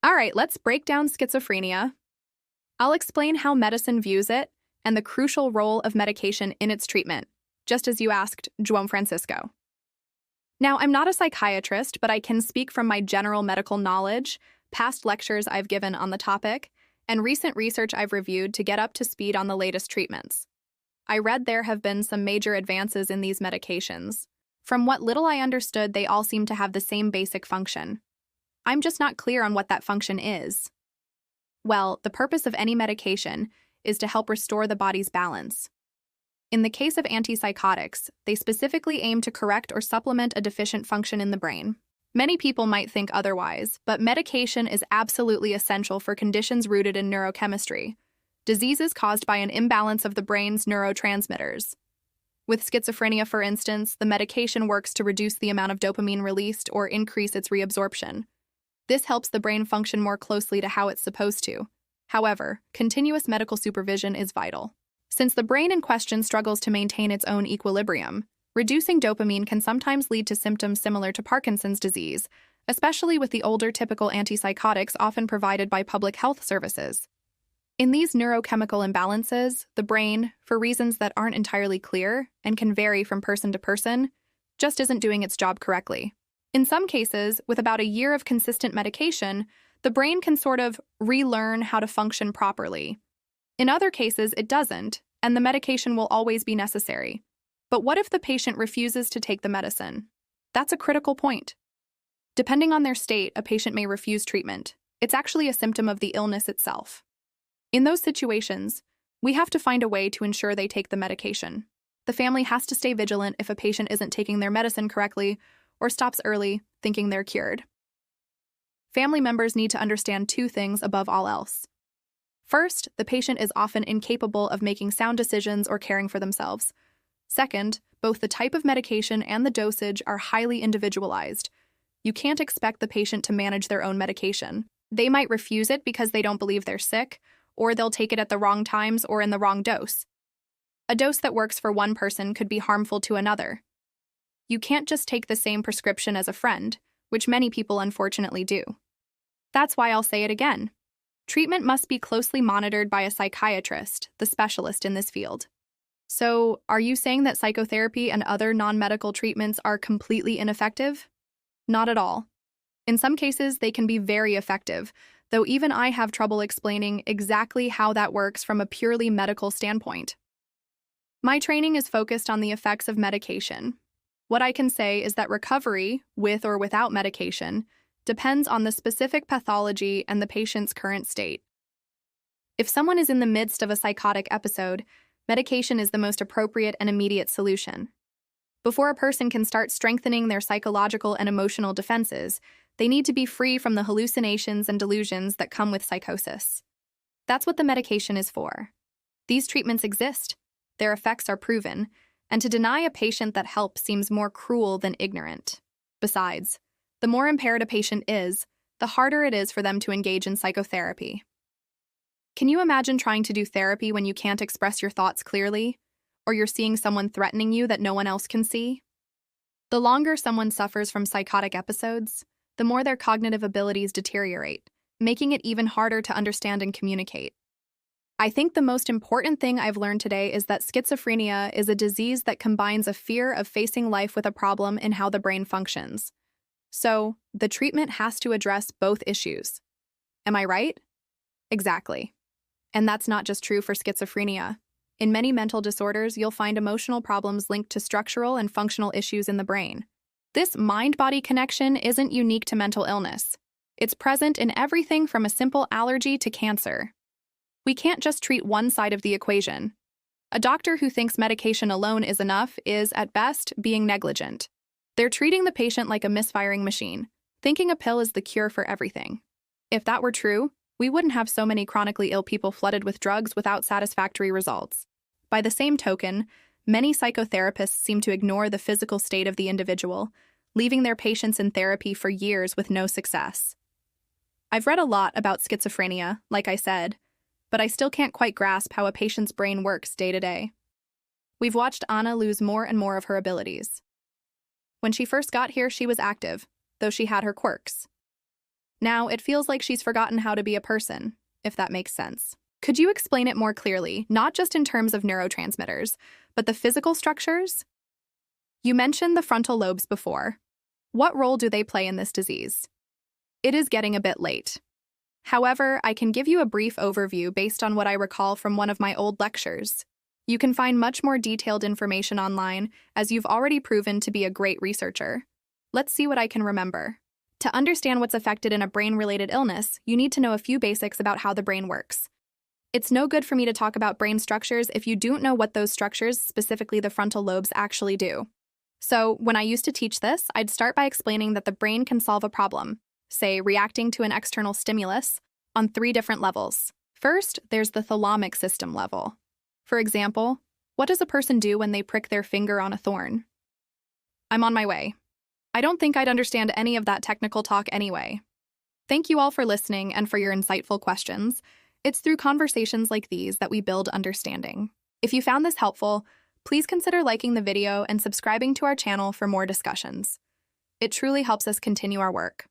All right, let's break down schizophrenia. I'll explain how medicine views it and the crucial role of medication in its treatment, just as you asked João Francisco. Now, I'm not a psychiatrist, but I can speak from my general medical knowledge, past lectures I've given on the topic, and recent research I've reviewed to get up to speed on the latest treatments. I read there have been some major advances in these medications. From what little I understood, they all seem to have the same basic function. I'm just not clear on what that function is. Well, the purpose of any medication is to help restore the body's balance. In the case of antipsychotics, they specifically aim to correct or supplement a deficient function in the brain. Many people might think otherwise, but medication is absolutely essential for conditions rooted in neurochemistry, diseases caused by an imbalance of the brain's neurotransmitters. With schizophrenia, for instance, the medication works to reduce the amount of dopamine released or increase its reabsorption. This helps the brain function more closely to how it's supposed to. However, continuous medical supervision is vital. Since the brain in question struggles to maintain its own equilibrium, reducing dopamine can sometimes lead to symptoms similar to Parkinson's disease, especially with the older typical antipsychotics often provided by public health services. In these neurochemical imbalances, the brain, for reasons that aren't entirely clear and can vary from person to person, just isn't doing its job correctly. In some cases, with about a year of consistent medication, the brain can sort of relearn how to function properly. In other cases, it doesn't, and the medication will always be necessary. But what if the patient refuses to take the medicine? That's a critical point. Depending on their state, a patient may refuse treatment. It's actually a symptom of the illness itself. In those situations, we have to find a way to ensure they take the medication. The family has to stay vigilant if a patient isn't taking their medicine correctly or stops early, thinking they're cured. Family members need to understand two things above all else. First, the patient is often incapable of making sound decisions or caring for themselves. Second, both the type of medication and the dosage are highly individualized. You can't expect the patient to manage their own medication. They might refuse it because they don't believe they're sick, or they'll take it at the wrong times or in the wrong dose. A dose that works for one person could be harmful to another. You can't just take the same prescription as a friend, which many people unfortunately do. That's why I'll say it again. Treatment must be closely monitored by a psychiatrist, the specialist in this field. So, are you saying that psychotherapy and other non-medical treatments are completely ineffective? Not at all. In some cases, they can be very effective, though even I have trouble explaining exactly how that works from a purely medical standpoint. My training is focused on the effects of medication. What I can say is that recovery, with or without medication, depends on the specific pathology and the patient's current state. If someone is in the midst of a psychotic episode, medication is the most appropriate and immediate solution. Before a person can start strengthening their psychological and emotional defenses, they need to be free from the hallucinations and delusions that come with psychosis. That's what the medication is for. These treatments exist, their effects are proven, and to deny a patient that help seems more cruel than ignorant. Besides, the more impaired a patient is, the harder it is for them to engage in psychotherapy. Can you imagine trying to do therapy when you can't express your thoughts clearly, or you're seeing someone threatening you that no one else can see? The longer someone suffers from psychotic episodes, the more their cognitive abilities deteriorate, making it even harder to understand and communicate. I think the most important thing I've learned today is that schizophrenia is a disease that combines a fear of facing life with a problem in how the brain functions. So, the treatment has to address both issues. Am I right? Exactly. And that's not just true for schizophrenia. In many mental disorders, you'll find emotional problems linked to structural and functional issues in the brain. This mind-body connection isn't unique to mental illness. It's present in everything from a simple allergy to cancer. We can't just treat one side of the equation. A doctor who thinks medication alone is enough is, at best, being negligent. They're treating the patient like a misfiring machine, thinking a pill is the cure for everything. If that were true, we wouldn't have so many chronically ill people flooded with drugs without satisfactory results. By the same token, many psychotherapists seem to ignore the physical state of the individual, leaving their patients in therapy for years with no success. I've read a lot about schizophrenia, like I said, but I still can't quite grasp how a patient's brain works day to day. We've watched Anna lose more and more of her abilities. When she first got here, she was active, though she had her quirks. Now, it feels like she's forgotten how to be a person, if that makes sense. Could you explain it more clearly, not just in terms of neurotransmitters, but the physical structures? You mentioned the frontal lobes before. What role do they play in this disease? It is getting a bit late. However, I can give you a brief overview based on what I recall from one of my old lectures. You can find much more detailed information online, as you've already proven to be a great researcher. Let's see what I can remember. To understand what's affected in a brain-related illness, you need to know a few basics about how the brain works. It's no good for me to talk about brain structures if you don't know what those structures, specifically the frontal lobes, actually do. So, when I used to teach this, I'd start by explaining that the brain can solve a problem, say reacting to an external stimulus, on 3 different levels. First, there's the thalamic system level. For example, what does a person do when they prick their finger on a thorn? I'm on my way. I don't think I'd understand any of that technical talk anyway. Thank you all for listening and for your insightful questions. It's through conversations like these that we build understanding. If you found this helpful, please consider liking the video and subscribing to our channel for more discussions. It truly helps us continue our work.